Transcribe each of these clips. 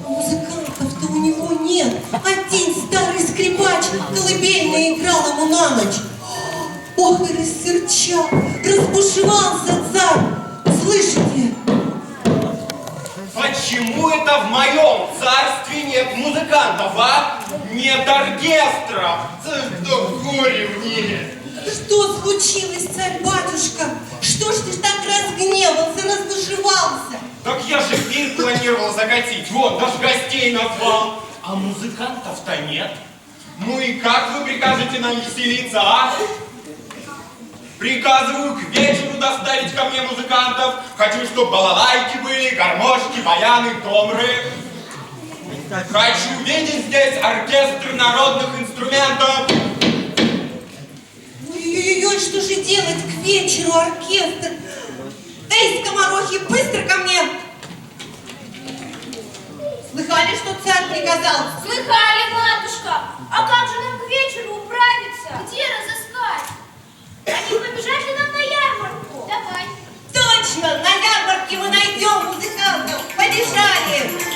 А музыкантов-то у него нет. Один старый скрипач колыбельный играл ему на ночь. Ох, и рассерчал, разбушевался царь. Слышите? Почему это в моем царстве нет музыкантов, а? Нет оркестра. Да горе мне. Что случилось, царь-батюшка? Что ж ты так разгневался, разбушевался? Так я же пир планировал закатить. Вот, даже гостей назвал. А музыкантов-то нет. Ну и как вы прикажете нам веселиться, а? Приказываю к вечеру доставить ко мне музыкантов. Хочу, чтобы балалайки были, гармошки, баяны, домры. Хочу видеть здесь оркестр народных инструментов. Ой-ой-ой, что же делать к вечеру, оркестр? Эй, скоморохи, быстро ко мне! Слыхали, что царь приказал? Слыхали, матушка. А как же нам к вечеру управиться? Где разыскать? А не побежать ли нам на ярмарку? Давай. Точно, на ярмарке мы найдем музыкантов. Побежали!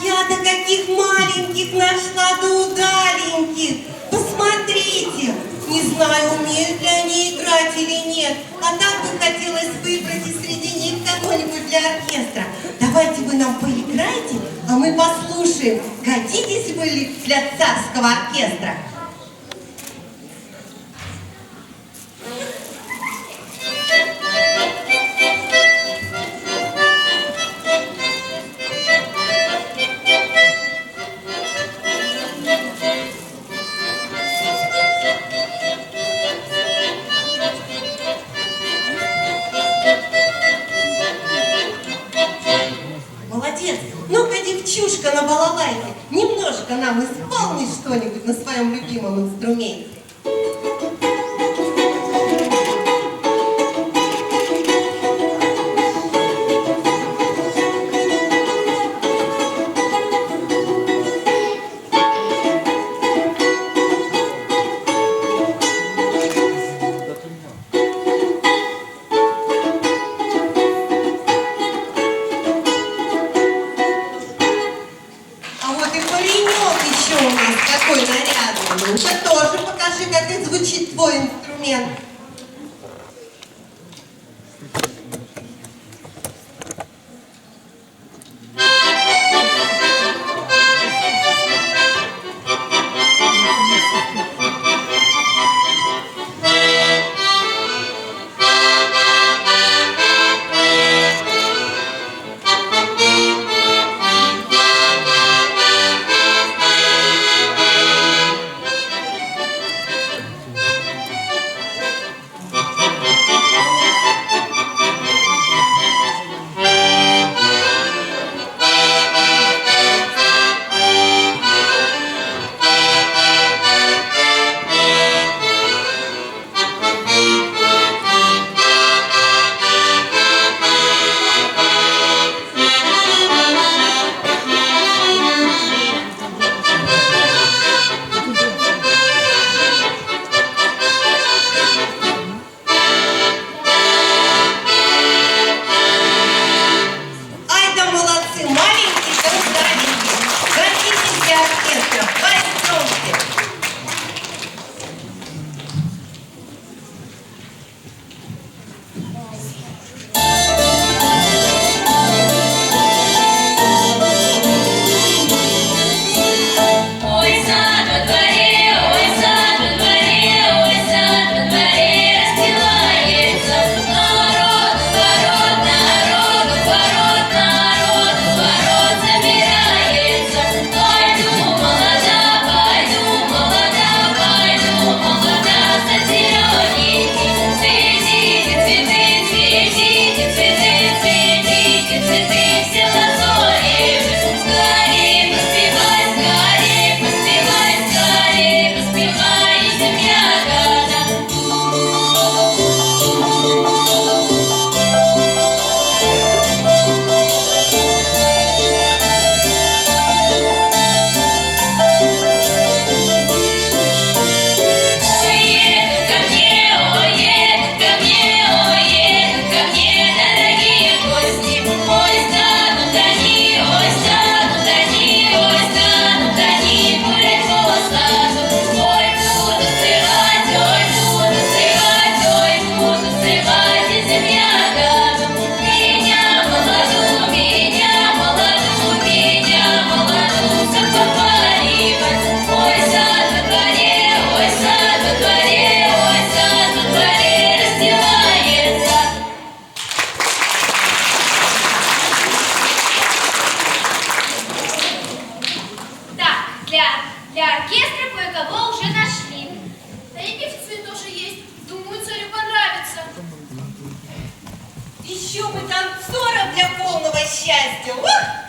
Я-то каких маленьких нашла, да удаленьких. Посмотрите. Не знаю, умеют ли они играть или нет. А так бы хотелось выбрать из среди них кого-нибудь для оркестра. Давайте вы нам поиграете, а мы послушаем, годитесь вы ли для царского оркестра. Ну-ка, девчушка на балалайке, немножко нам исполни что-нибудь на своем любимом инструменте. Какой нарядный. Ну-ка тоже покажи, как это звучит твой инструмент. Для оркестра кое-кого уже нашли. Да и певцы тоже есть. Думаю, царю понравится. Еще бы танцоров для полного счастья. Ух!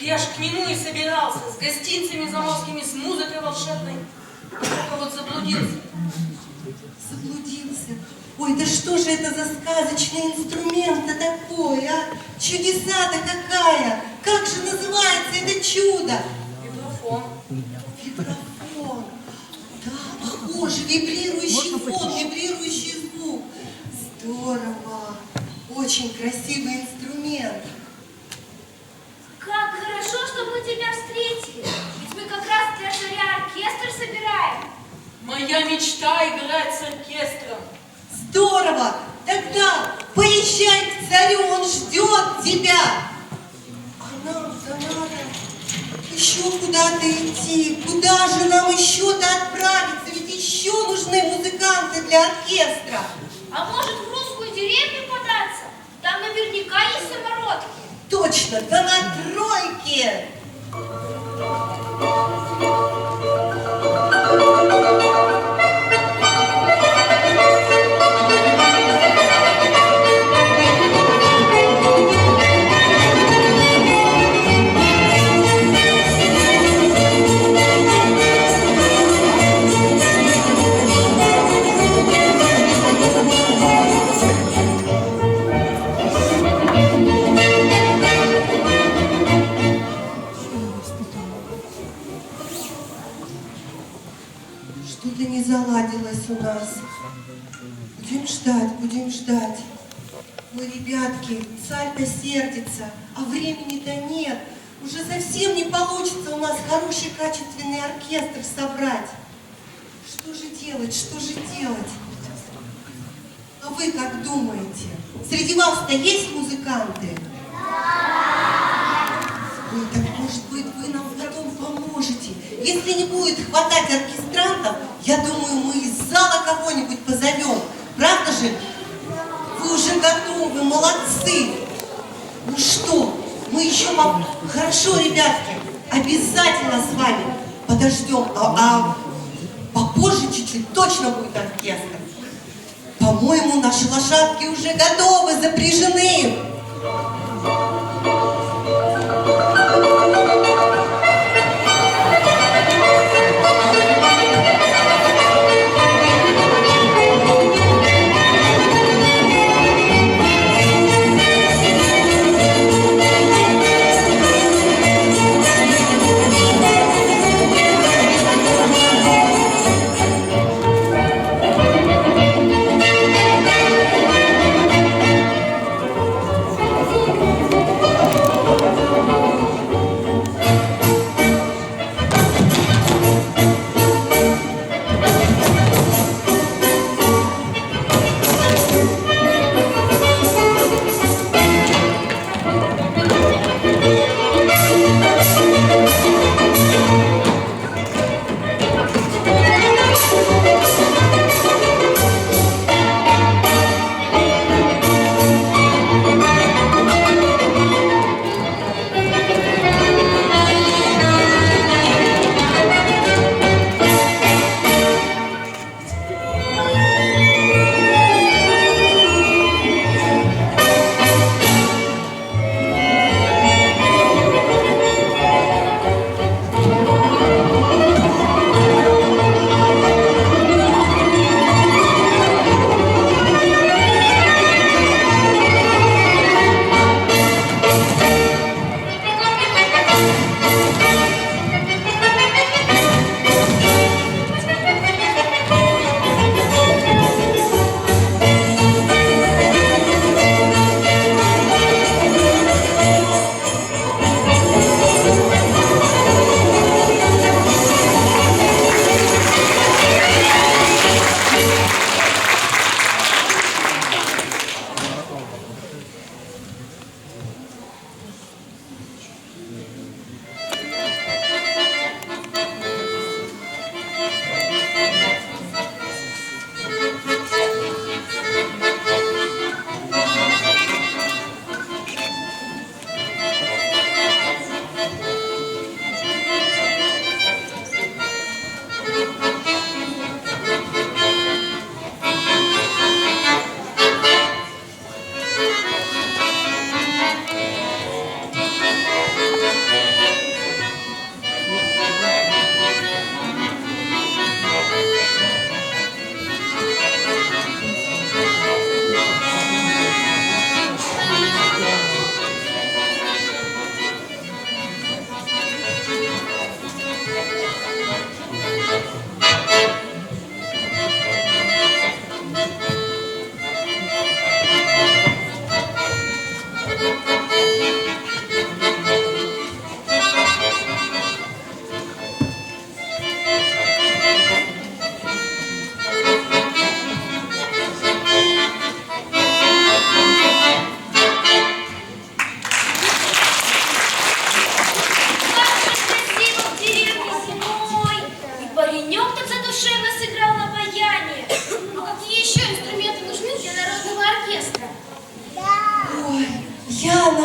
я ж к нему и собирался, с гостинцами заморскими, с музыкой волшебной. Только вот заблудился. Заблудился. Ой, да что же это за сказочный инструмент-то такой, а? Чудеса-то какая! Как же называется это чудо? Вибрафон. Вибрафон. Да, похоже, вибрирующий фон, вибрирующий звук. Здорово. Очень красивый инструмент. Как хорошо, что мы тебя встретили. Ведь мы как раз для царя оркестр собираем. Моя мечта играть с оркестром. Здорово! Тогда поезжай к царю, он ждет тебя. А нам-то надо еще куда-то идти. Куда же нам еще-то отправиться? Ведь еще нужны музыканты для оркестра. А может, в русскую деревню податься? Там наверняка есть самородки. Точно, да на тройке. Что-то не заладилось у нас. Будем ждать, будем ждать. Ой, ребятки, царь-то сердится, а времени-то нет. Уже совсем не получится у нас хороший качественный оркестр собрать. Что же делать, что же делать? А вы как думаете? Среди вас-то есть музыканты? Ой, так может быть вы нам в этом поможете? Если не будет хватать оркестрантов, я думаю, мы из зала кого-нибудь позовем. Правда же? Вы уже готовы, молодцы. Ну что, мы еще вам... Хорошо, ребятки, обязательно с вами подождем. А попозже чуть-чуть точно будет оркестр. По-моему, наши лошадки уже готовы, запряжены.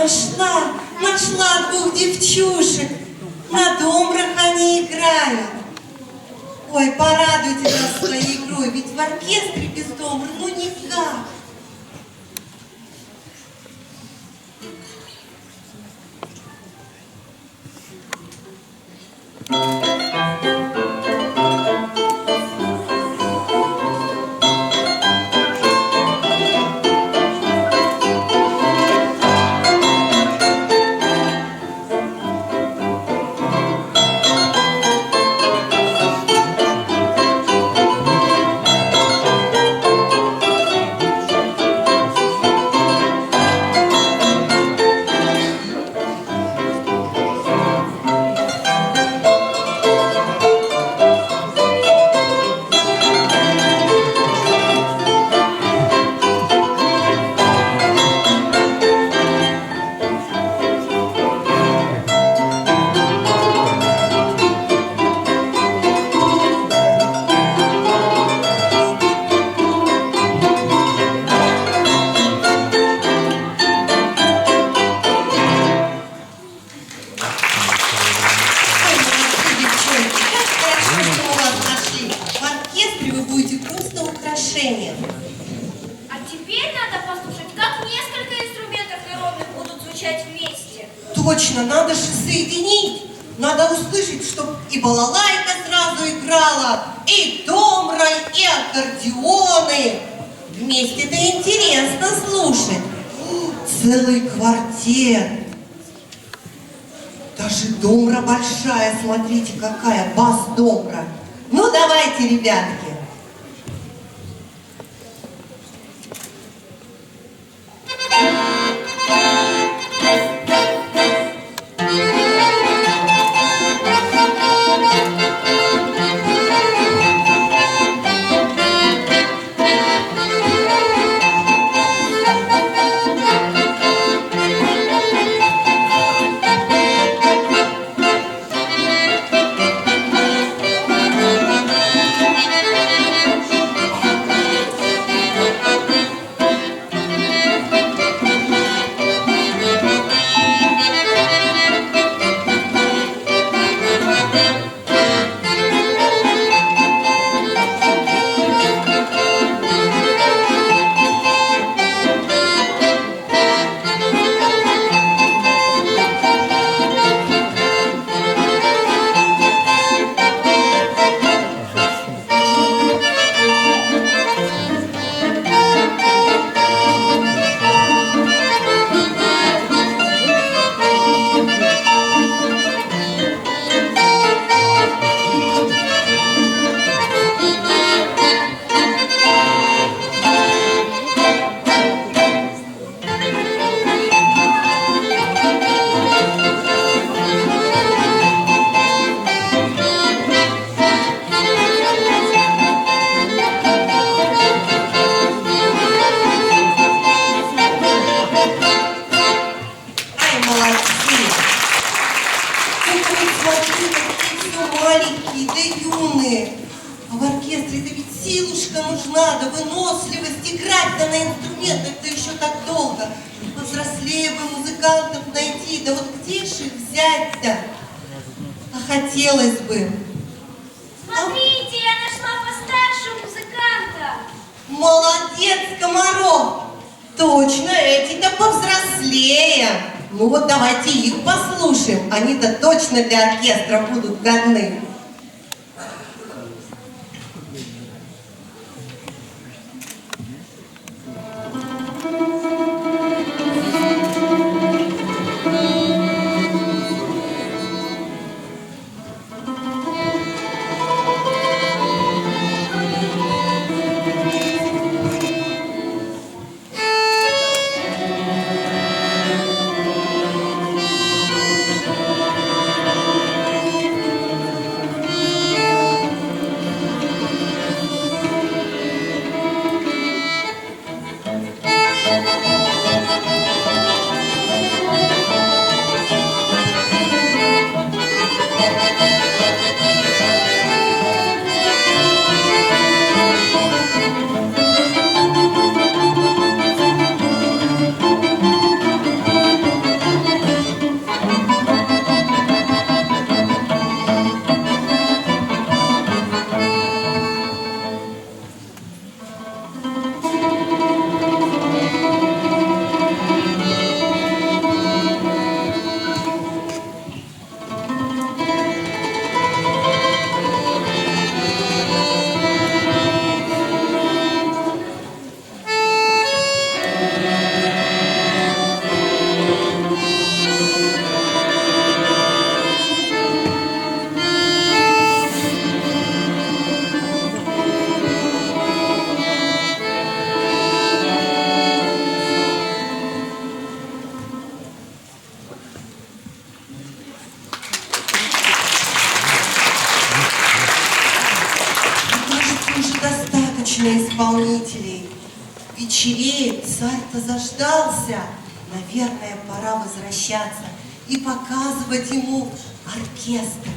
Нашла двух девчушек. На домрах они играют. Ой, порадуйте нас своей игрой, ведь в оркестре без домра ну никак. А теперь надо послушать, как несколько инструментов народных будут звучать вместе. Точно, надо же соединить. Надо услышать, чтоб и балалайка сразу играла, и домра, и аккордеоны. Вместе-то интересно слушать. Целый квартет. Даже домра большая, смотрите, какая, бас-домра. Ну, давайте, ребятки. Маленькие, да юные. А в оркестре-то ведь силушка нужна, да выносливость. Играть-то на инструментах-то еще так долго. Повзрослее бы музыкантов найти. Да вот где же их взять-то? А хотелось бы. Смотрите, я нашла постарше музыканта. Молодец, Комаров. Точно, эти-то повзрослее. Ну вот давайте их послушаем. Они-то точно для оркестра будут годны. Исполнителей. Вечереет, царь-то заждался. Наверное, пора возвращаться и показывать ему оркестр.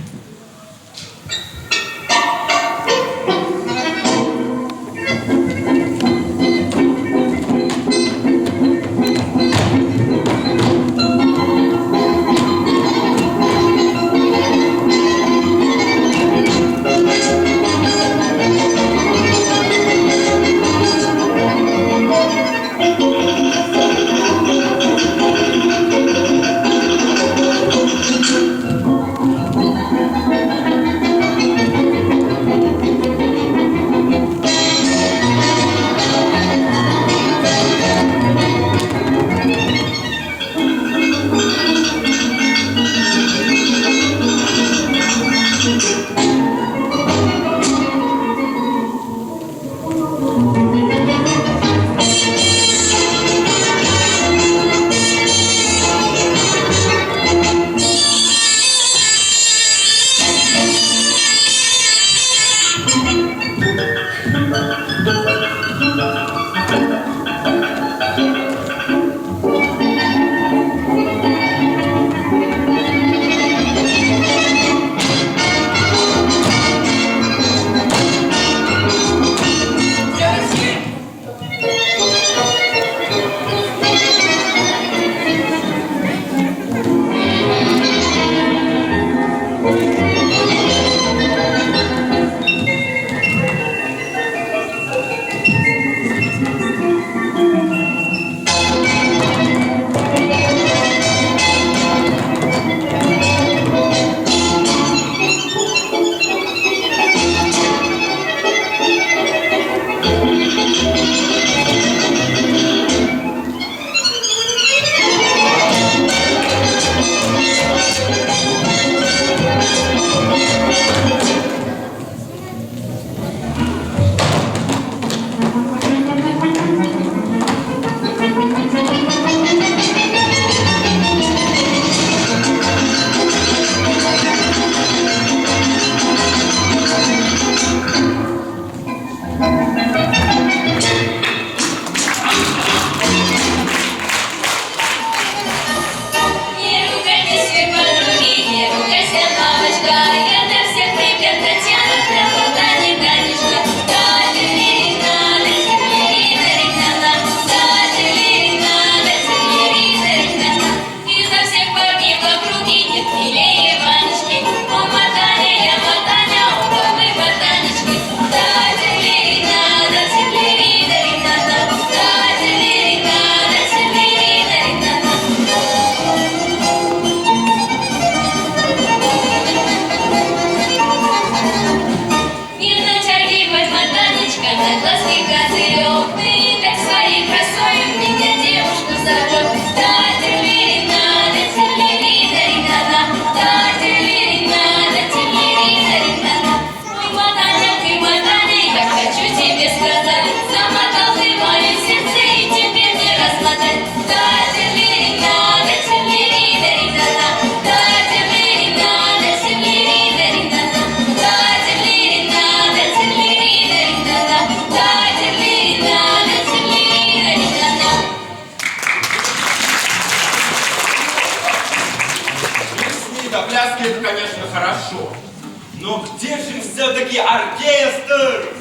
Но где же все-таки оркестр?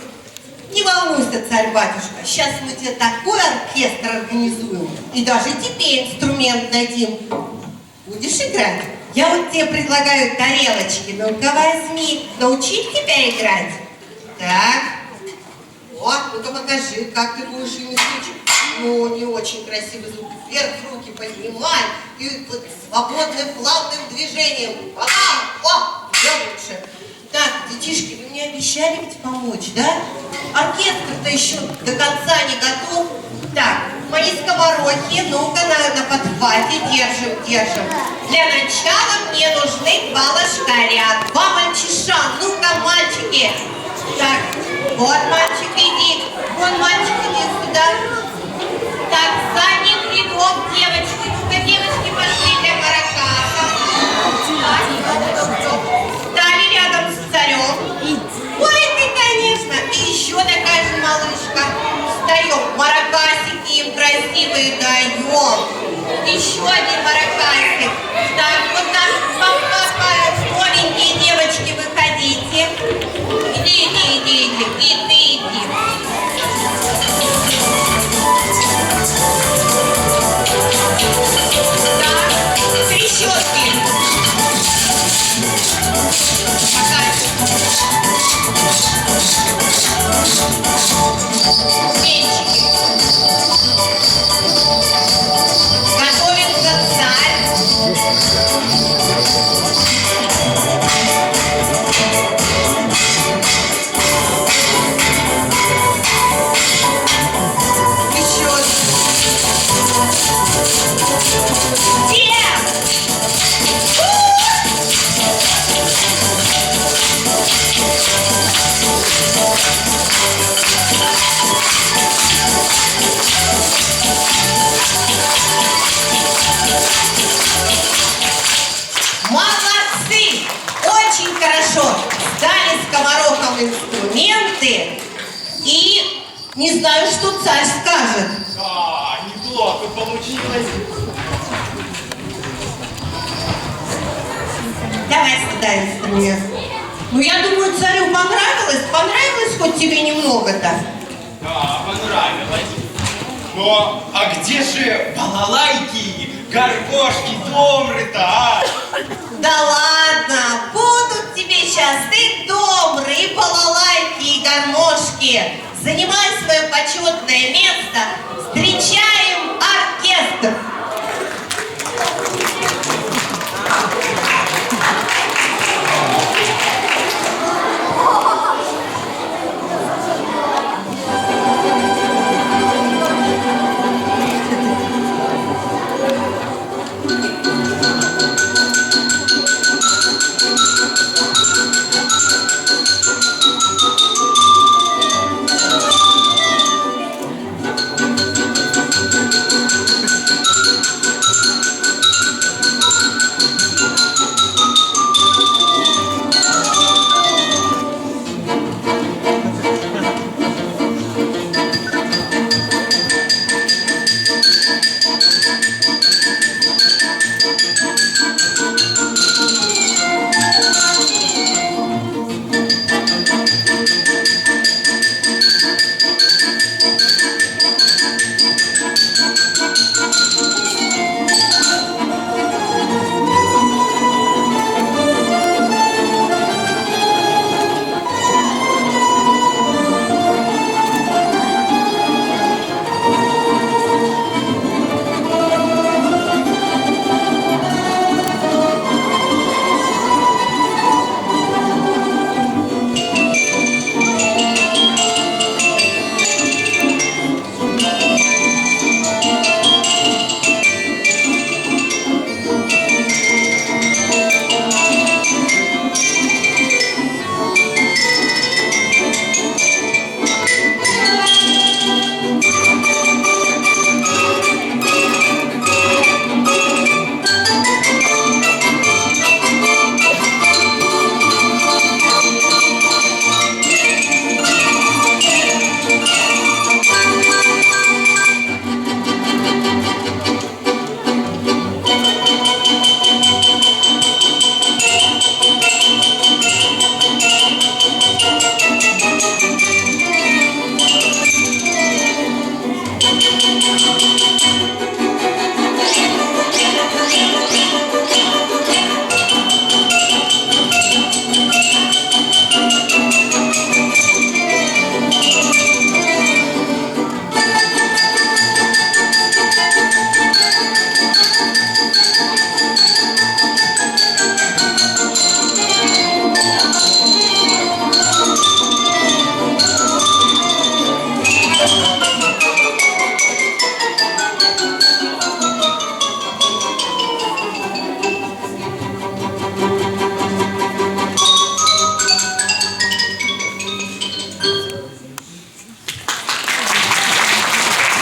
Не волнуйся, царь-батюшка, сейчас мы тебе такой оркестр организуем, и даже тебе инструмент дадим. Будешь играть? Я вот тебе предлагаю тарелочки. Ну-ка возьми, научить тебя играть. Так. Вот, ну-ка покажи, как ты будешь ими стучать. Ну, не очень красивый звук. Вверх руки поднимай. И вот свободным, плавным движением. О, еще лучше. Так, детишки, вы мне обещали ведь помочь, да? Оркестр-то еще до конца не готов. Так, мои скоморохи скоморохи, ну-ка на подхвате, держим. Для начала мне нужны 2 лошкаря, 2 мальчиша. Ну-ка, мальчики. Так, вот мальчик, иди. Вон мальчик, иди сюда. Так, задних рядов девочки. Ну-ка, девочки, пошли для маракаса. Стали рядом с царем. Ой, ты, конечно. И еще такая же малышка. Встаем, маракасики им красивые даем. Еще один маракасик. Так, вот так, маленькие девочки, выходите. Иди. И ты иди. Так, трещотки. Птенчики. Готовится царь. Еще. Где? Молодцы! Очень хорошо сдали скоморохам инструменты. И не знаю, что царь скажет. Да, неплохо получилось. Давай сюда инструмент. Ну, я думаю, царю понравилось. Понравилось хоть тебе немного-то? Да, понравилось. Но, а где же балалайки, гармошки, домры-то, а? Да ладно, будут тебе сейчас и домры, и балалайки, и гармошки. Занимай свое почетное место. Встречаем оркестр.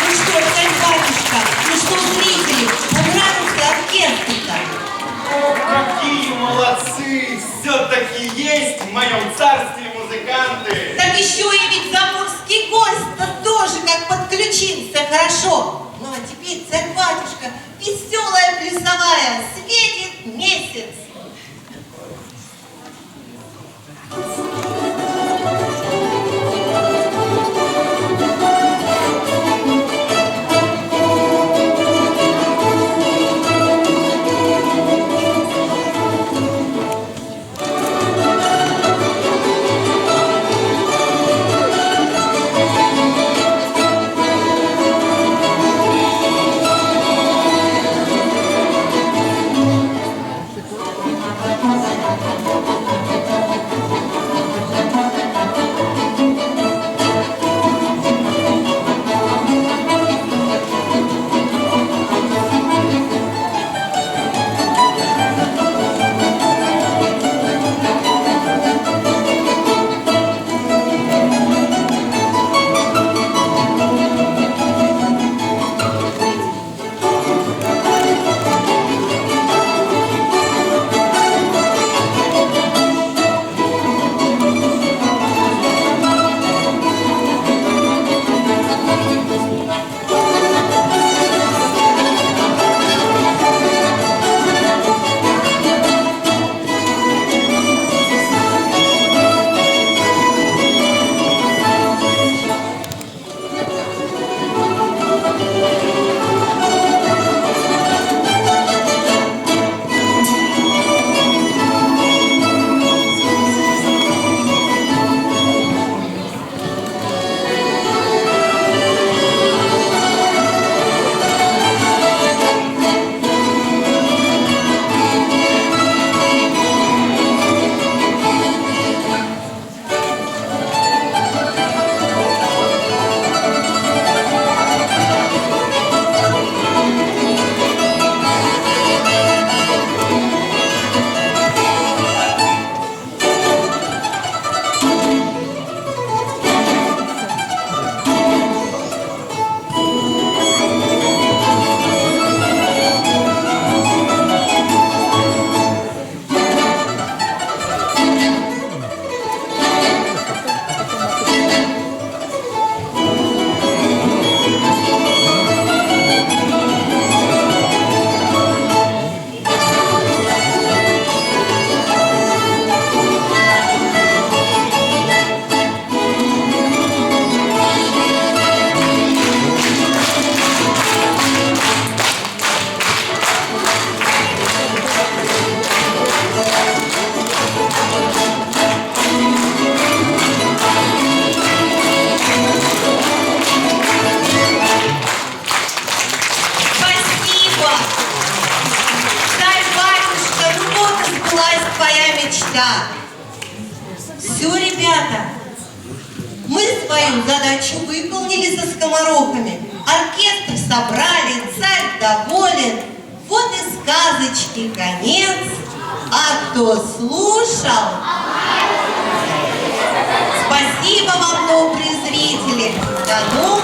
Ну что, царь-батюшка, ну что, зрители, понравился оркестр-то? О, какие молодцы! Все-таки есть в моем царстве музыканты! Так еще и ведь заморский гость-то тоже как подключился хорошо. Ну а теперь, царь-батюшка, веселая плясовая, светит месяц. мечта. Все, ребята, мы свою задачу выполнили со скоморохами. Оркестр собрали, царь доволен. Вот и сказочки конец. А кто слушал... Спасибо вам, добрые зрители. До новых